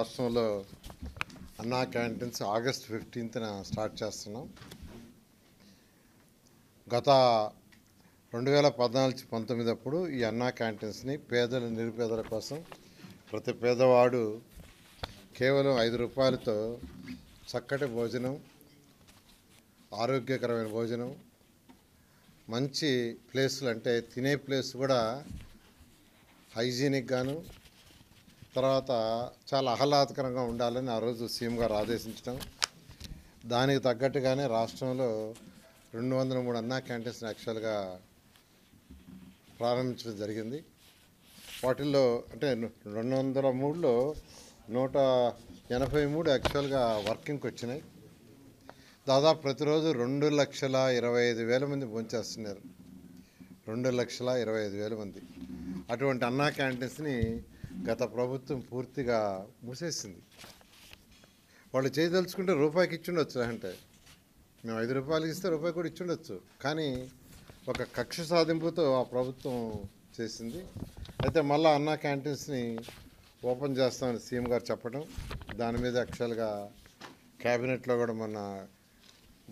రాష్ట్రంలో అన్నా canteens August 15న start చేస్తున్నాం. గత 2014-19 అప్పుడు ఈ అన్నా క్యాంటీన్స్ని పేదలు నిరుపేదల కోసం ప్రతి పేదవాడు కేవలం 5 రూపాయలతో చక్కటి భోజనం, ఆరోగ్యకరమైన భోజనం, మంచి ప్లేసులు అంటే తినే ప్లేస్ కూడా హైజీనిక్ గాను, తర్వాత చాలా ఆహ్లాదకరంగా ఉండాలని ఆ రోజు సీఎం గారు ఆదేశించడం, దానికి తగ్గట్టుగానే రాష్ట్రంలో 203 అన్నా క్యాంటీన్స్ యాక్చువల్గా ప్రారంభించడం జరిగింది. వాటిల్లో అంటే 203లో 183 యాక్చువల్గా వర్కింగ్కి వచ్చినాయి. దాదాపు ప్రతిరోజు 2,25,000 మంది భోంచేస్తున్నారు. 2,25,000 మంది. అటువంటి అన్నా క్యాంటీన్స్ని గత ప్రభుత్వం పూర్తిగా మూసేసింది. వాళ్ళు చేయదలుచుకుంటే రూపాయికి ఇచ్చుండొచ్చు, అంటే మేము 5 రూపాయలకి ఇస్తే రూపాయి కూడా ఇచ్చుండొచ్చు. కానీ ఒక కక్ష సాధింపుతో ఆ ప్రభుత్వం చేసింది. అయితే మళ్ళీ అన్నా క్యాంటీన్స్ని ఓపెన్ చేస్తామని సీఎం గారు చెప్పడం, దాని మీద యాక్చువల్గా క్యాబినెట్లో కూడా మొన్న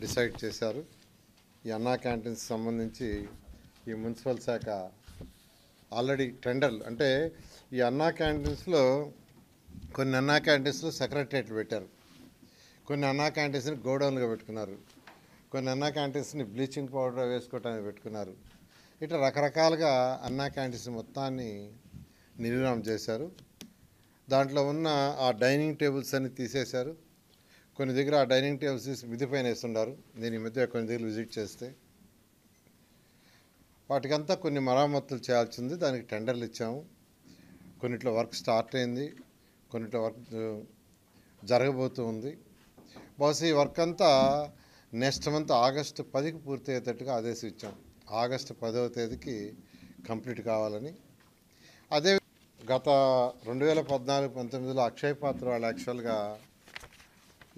డిసైడ్ చేశారు. ఈ అన్నా క్యాంటీన్స్ సంబంధించి ఈ మున్సిపల్ శాఖ ఆల్రెడీ టెండర్లు, అంటే ఈ అన్నా క్యాంటీన్స్లో కొన్ని అన్నా క్యాంటీన్స్లో సెక్రటరియట్లు పెట్టారు, కొన్ని అన్నా క్యాంటీన్స్ని గోడౌన్లుగా పెట్టుకున్నారు, కొన్ని అన్నా క్యాంటీన్స్ని బ్లీచింగ్ పౌడర్ వేసుకోవటానికి పెట్టుకున్నారు. ఇట్లా రకరకాలుగా అన్నా క్యాంటీన్స్ మొత్తాన్ని నిర్వహణ చేశారు. దాంట్లో ఉన్న ఆ డైనింగ్ టేబుల్స్ అన్ని తీసేశారు. కొన్ని దగ్గర ఆ డైనింగ్ టేబుల్స్ తీసి మిద్ది పైన వేస్తున్నారు. నేను ఈ మధ్య కొన్ని దగ్గర విజిట్ చేస్తే వాటికంతా కొన్ని మరమ్మతులు చేయాల్సింది. దానికి టెండర్లు ఇచ్చాము. కొన్నిట్లో వర్క్ స్టార్ట్ అయింది, కొన్నిట్లో వర్క్ జరగబోతూ ఉంది. బహుశా ఈ వర్క్ అంతా నెక్స్ట్ మంత్ ఆగస్టు 10కి పూర్తి అయ్యేటట్టుగా ఆదేశం ఇచ్చాం. ఆగస్టు 10వ తేదీకి కంప్లీట్ కావాలని. అదే గత 2014-19లో అక్షయ్ పాత్ర వాళ్ళు యాక్చువల్గా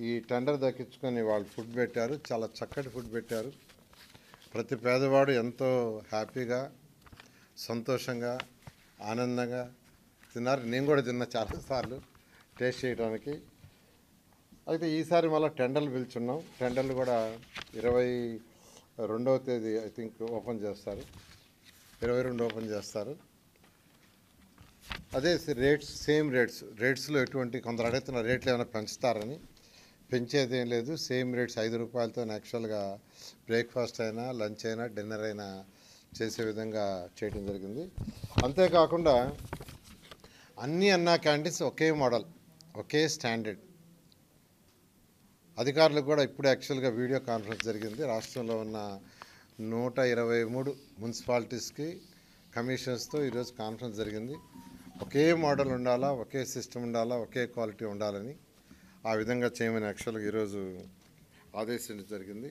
ఈ టెండర్ దక్కించుకొని వాళ్ళు ఫుడ్ పెట్టారు. చాలా చక్కటి ఫుడ్ పెట్టారు. ప్రతి పేదవాడు ఎంతో హ్యాపీగా, సంతోషంగా, ఆనందంగా తిన్నారు. నేను కూడా తిన్నా చాలాసార్లు టేస్ట్ చేయడానికి. అయితే ఈసారి మళ్ళీ టెండర్లు పిలుచున్నాం. టెండర్లు కూడా 22వ తేదీ ఐ థింక్ ఓపెన్ చేస్తారు. 22 ఓపెన్ చేస్తారు. అదే సేమ్ రేట్స్లో ఎటువంటి కొందరు అడుగుతున్న రేట్లు ఏమైనా పెంచుతారని. పెంచేది ఏం లేదు. సేమ్ రేట్స్ 5 రూపాయలతో యాక్చువల్గా బ్రేక్ఫాస్ట్ అయినా, లంచ్ అయినా, డిన్నర్ అయినా చేసే విధంగా చేయడం జరిగింది. అంతేకాకుండా అన్ని అన్నా క్యాంటీన్స్ ఒకే మోడల్, ఒకే స్టాండర్డ్. అధికారులకు కూడా ఇప్పుడు యాక్చువల్గా వీడియో కాన్ఫరెన్స్ జరిగింది. రాష్ట్రంలో ఉన్న 123 మున్సిపాలిటీస్కి కమిషన్స్తో ఈరోజు కాన్ఫరెన్స్ జరిగింది. ఒకే మోడల్ ఉండాలా, ఒకే సిస్టమ్ ఉండాలా, ఒకే క్వాలిటీ ఉండాలని ఆ విధంగా చేయమని యాక్చువల్గా ఈరోజు ఆదేశించడం జరిగింది.